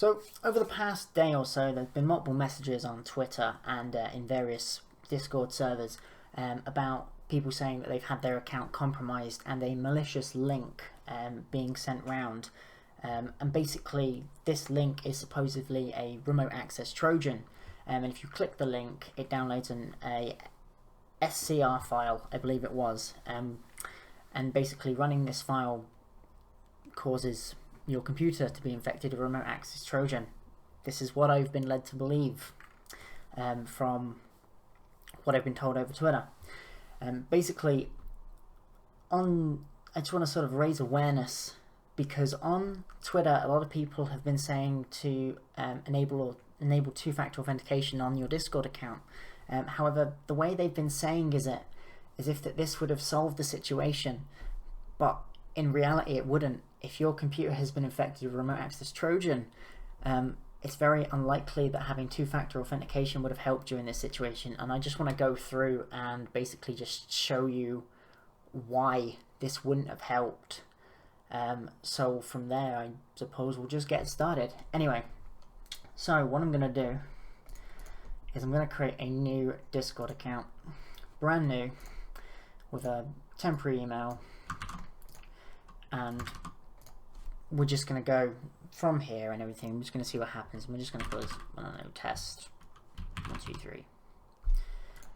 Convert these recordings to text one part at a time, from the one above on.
So over the past day or so, there's been multiple messages on Twitter and in various Discord servers about people saying that they've had their account compromised and a malicious link being sent round. And basically, this link is supposedly a remote access Trojan. And if you click the link, it downloads a SCR file, I believe it was. And basically, running this file causes your computer to be infected with a remote access Trojan. This is what I've been led to believe from what I've been told over Twitter. Basically, I just want to sort of raise awareness, because on Twitter a lot of people have been saying to enable two-factor authentication on your Discord account. However, the way they've been saying is as if that this would have solved the situation, but in reality it wouldn't. If your computer has been infected with a remote access Trojan, it's very unlikely that having two-factor authentication would have helped you in this situation. And I just want to go through and basically just show you why this wouldn't have helped. So from there, I suppose we'll just get started. Anyway, so what I'm going to do is I'm going to create a new Discord account, brand new, with a temporary email, and we're just going to go from here and everything. I'm just going to see what happens. We're just going to call this, I don't know, test 123.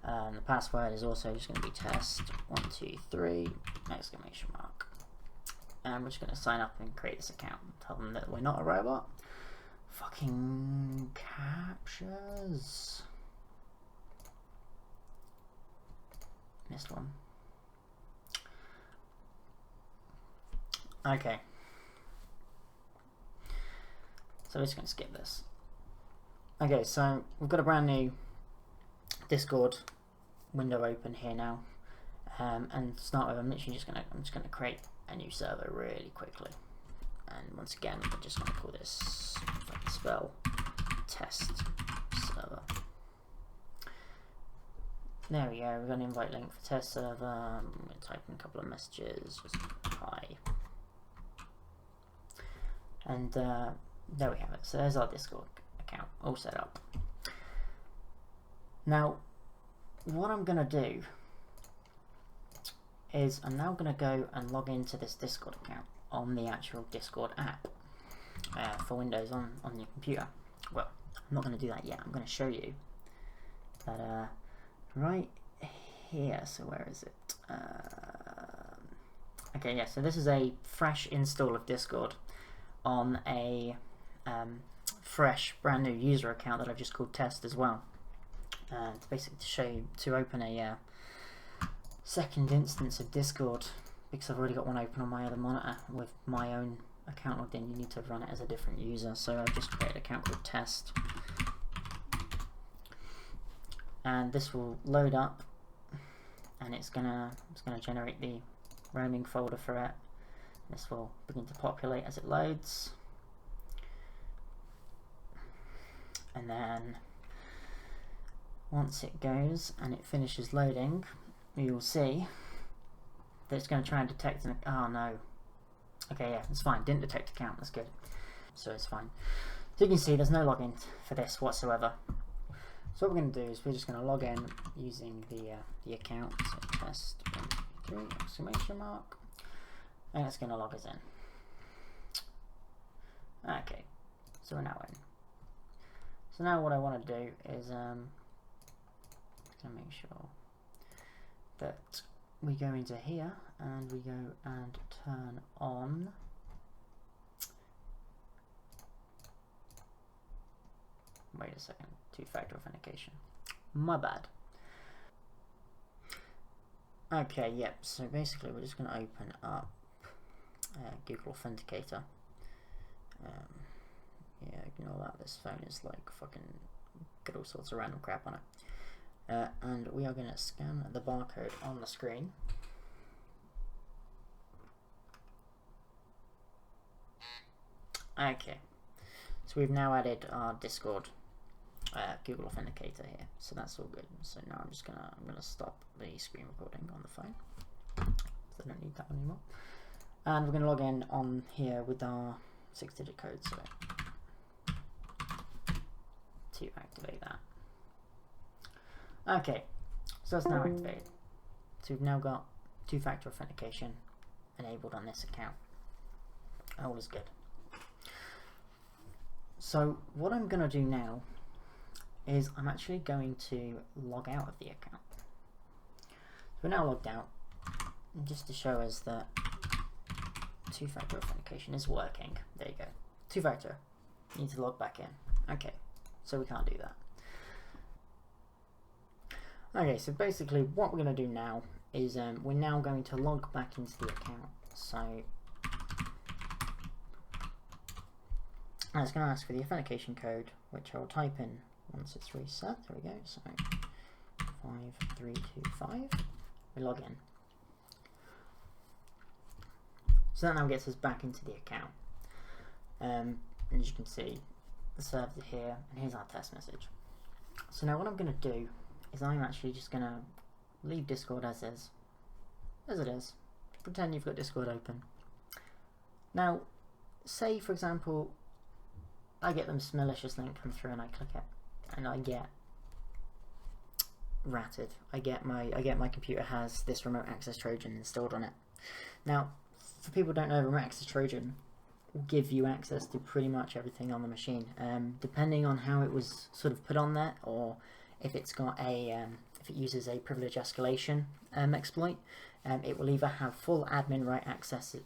The password is also just going to be test 123 exclamation mark. And we're just going to sign up and create this account. Tell them that we're not a robot. Fucking captures. Missed one. Okay. So we're just going to skip this. Okay, so we've got a brand new Discord window open here now. And to start with, I'm just going to create a new server really quickly. And once again, we're just going to call this, if I can spell, test server. There we go. We've got an invite link for test server. I'm going to type in a couple of messages. Just hi. And there we have it. So there's our Discord account all set up. Now, what I'm going to do is I'm now going to go and log into this Discord account on the actual Discord app for Windows on your computer. Well, I'm not going to do that yet. I'm going to show you that right here. So where is it? Okay, yeah, so this is a fresh install of Discord on a fresh brand new user account that I've just called test as well. It's basically to show you to open a second instance of Discord, because I've already got one open on my other monitor with my own account logged in. You need to run it as a different user, so I've just created an account called test, and this will load up, and it's gonna generate the roaming folder for it. This will begin to populate as it loads, and then once it goes and it finishes loading, you'll see that it's going to try and detect an... Oh no. Okay, yeah, it's fine. Didn't detect account. That's good. So it's fine. So you can see there's no login for this whatsoever. So what we're going to do is we're just going to log in using the account. So test 3 exclamation mark. And it's going to log us in. Okay. So we're now in. So now what I want to do is to make sure that we go into here and we go and turn on wait a second, two-factor authentication. My bad. Okay, yep, so basically we're just going to open up Google Authenticator. Yeah, ignore that, this phone is like fucking got all sorts of random crap on it. And we are going to scan the barcode on the screen. Okay, so we've now added our Discord Google Authenticator here, so that's all good. So now I'm gonna stop the screen recording on the phone, so I don't need that anymore. And we're gonna log in on here with our 6-digit code. So to activate that. Okay, so it's now activated. So we've now got two-factor authentication enabled on this account. All is good. So what I'm going to do now is I'm actually going to log out of the account. So we're now logged out, just to show us that two-factor authentication is working. There you go. Two-factor. You need to log back in. Okay, so we can't do that. Okay, so basically what we're going to do now is we're now going to log back into the account. So it's going to ask for the authentication code, which I'll type in once it's reset. There we go. So 5325. We log in. So that now gets us back into the account. And as you can see, the servers are here, and here's our test message. So now what I'm going to do is I'm actually just going to leave Discord as is. As it is. Pretend you've got Discord open. Now, say for example, I get this malicious link come through and I click it, and I get ratted. I get my computer has this remote access Trojan installed on it. Now, for people who don't know, remote access Trojan will give you access to pretty much everything on the machine, depending on how it was sort of put on there, or if it's got a if it uses a privilege escalation exploit. It will either have full admin right access,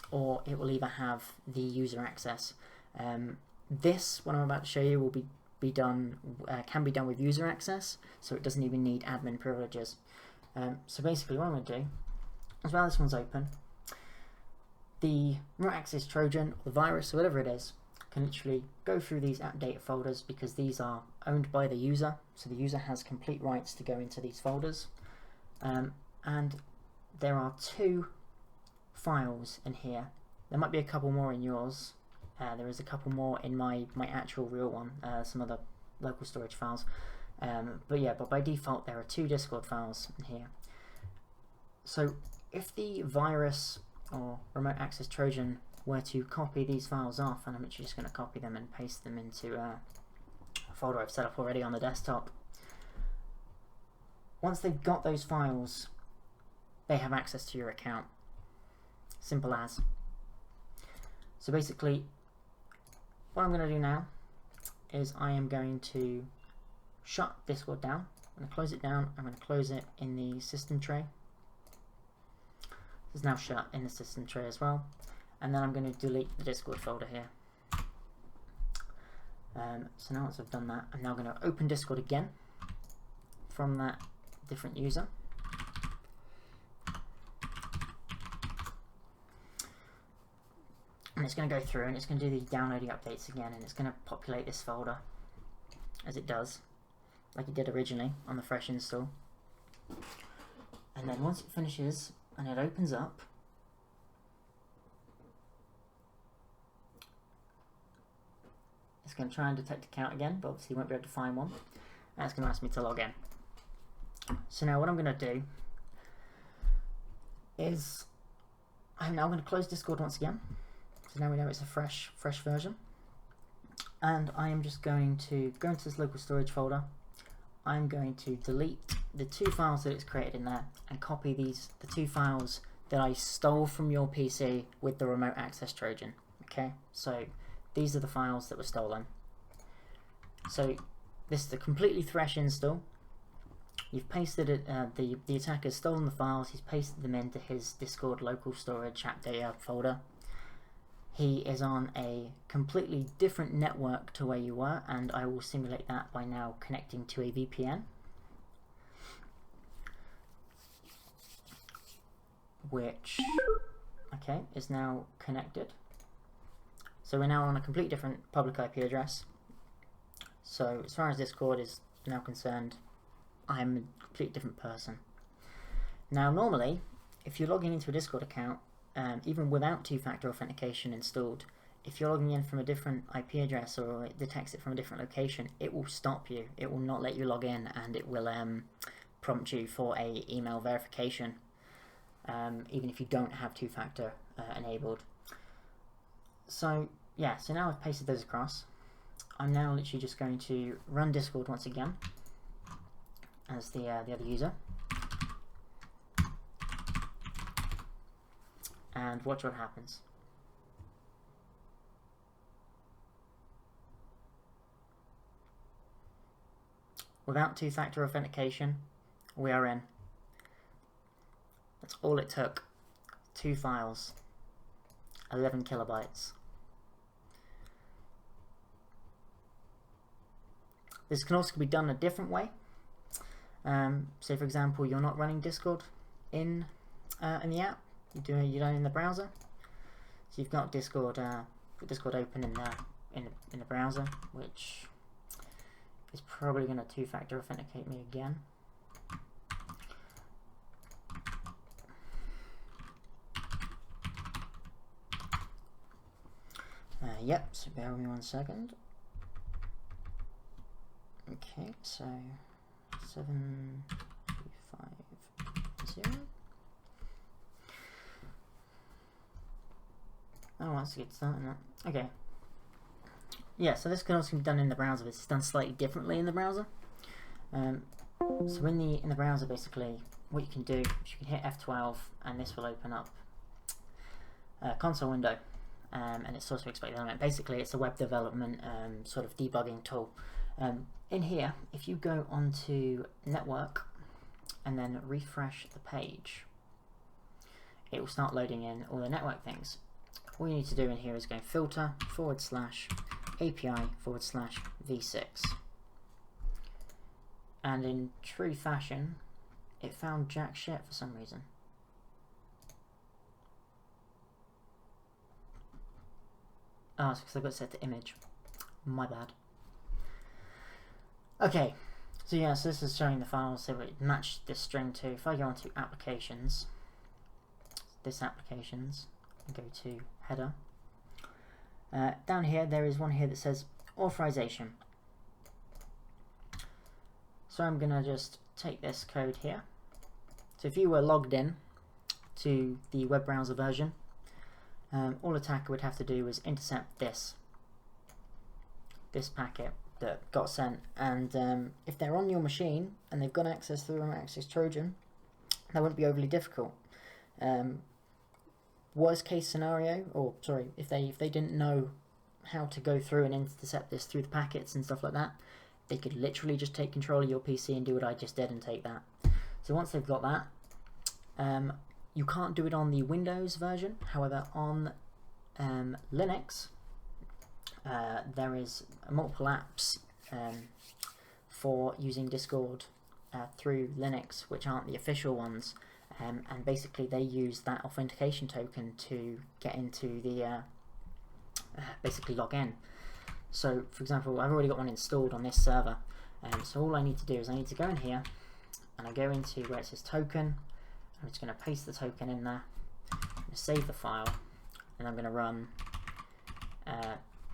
or it will either have the user access. This, what I'm about to show you, will be done can be done with user access, so it doesn't even need admin privileges. So basically, what I'm going to do, as well as this one's open, the remote access Trojan, or the virus, or whatever it is, can literally go through these app data folders, because these are owned by the user, so the user has complete rights to go into these folders. And there are 2 files in here. There might be a couple more in yours. There is a couple more in my actual real one, some other local storage files. But by default there are 2 Discord files in here. So if the virus or remote access Trojan were to copy these files off, and I'm actually just going to copy them and paste them into a folder I've set up already on the desktop. Once they've got those files, they have access to your account. Simple as. So basically, what I'm going to do now is I am going to shut Discord down. I'm going to close it down. I'm going to close it in the system tray. It's now shut in the system tray as well. And then I'm going to delete the Discord folder here. So now once I've done that, I'm now going to open Discord again from that different user. And it's going to go through and it's going to do the downloading updates again, and it's going to populate this folder as it does, like it did originally on the fresh install. And then once it finishes and it opens up, it's going to try and detect account again, but obviously you won't be able to find one. And it's going to ask me to log in. So now what I'm going to do is I'm now going to close Discord once again. So now we know it's a fresh version. And I am just going to go into this local storage folder. I'm going to delete the 2 files that it's created in there and copy the 2 files that I stole from your PC with the remote access Trojan. Okay, so these are the files that were stolen. So this is a completely fresh install. You've pasted it, the attacker's stolen the files, he's pasted them into his Discord local storage app data folder. He is on a completely different network to where you were, and I will simulate that by now connecting to a VPN, which is now connected. So we're now on a completely different public IP address. So as far as Discord is now concerned, I'm a completely different person. Now normally, if you're logging into a Discord account, even without two-factor authentication installed, if you're logging in from a different IP address or it detects it from a different location, it will stop you. It will not let you log in, and it will prompt you for a email verification, even if you don't have two-factor enabled. So yeah, so now I've pasted those across. I'm now literally just going to run Discord once again as the other user, and watch what happens. Without two-factor authentication, we are in. That's all it took. 2 files, 11 kilobytes. This can also be done a different way. Say for example, you're not running Discord in the app. You're doing it in the browser. So you've got Discord open in the browser, which is probably going to two-factor authenticate me again. Yep, so bear with me 1 second. Okay, so 7250. Oh, that's a good start, isn't it? Okay. Yeah, so this can also be done in the browser. It's done slightly differently in the browser. So in the browser, basically, what you can do is you can hit F12, and this will open up a console window. And it's also expected element. Basically, it's a web development sort of debugging tool. In here, if you go onto network and then refresh the page, it will start loading in all the network things. All you need to do in here is go filter /API/v6, and in true fashion, it found jack shit for some reason. Oh, it's because I got it set to image. My bad. Okay, so yeah, so this is showing the files so it matched this string to. If I go onto applications, applications, and go to header, down here there is one here that says authorization. So I'm gonna just take this code here. So if you were logged in to the web browser version, all attacker would have to do was intercept this packet that got sent, and if they're on your machine and they've got access to the remote access Trojan, that wouldn't be overly difficult. Worst case scenario, or sorry, if they didn't know how to go through and intercept this through the packets and stuff like that, they could literally just take control of your PC and do what I just did and take that. So once they've got that, you can't do it on the Windows version. However, on Linux, there is multiple apps for using Discord through Linux, which aren't the official ones, and basically they use that authentication token to get into the basically log in. So for example, I've already got one installed on this server, so all I need to do is I need to go in here and I go into where it says token. I'm just going to paste the token in there, I'm going to save the file, and I'm going to run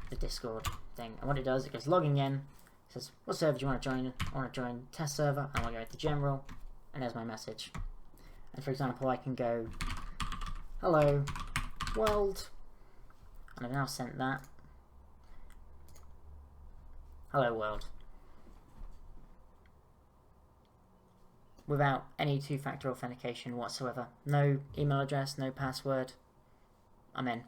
the Discord thing. And what it does, it goes logging in, it says what server do you want to join? I want to join test server, and I'll go into general, and there's my message. And for example, I can go hello world, and I've now sent that. Hello world. Without any two-factor authentication whatsoever. No email address, no password. I'm in.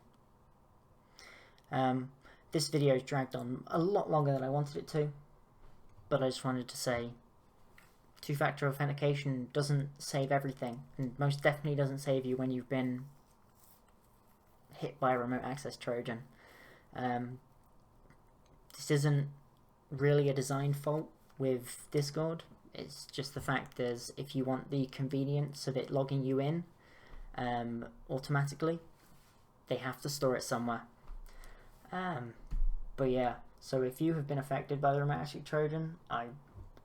This video is dragged on a lot longer than I wanted it to, but I just wanted to say two-factor authentication doesn't save everything, and most definitely doesn't save you when you've been hit by a remote access Trojan. This isn't really a design fault with Discord. It's just the fact that if you want the convenience of it logging you in automatically, they have to store it somewhere. But yeah, so if you have been affected by the remote access Trojan, I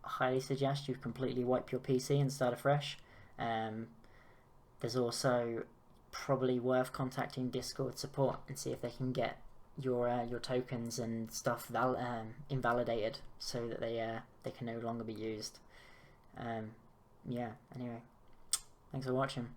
highly suggest you completely wipe your PC and start afresh. There's also probably worth contacting Discord support and see if they can get your tokens and stuff invalidated so that they can no longer be used. Yeah, anyway, thanks for watching.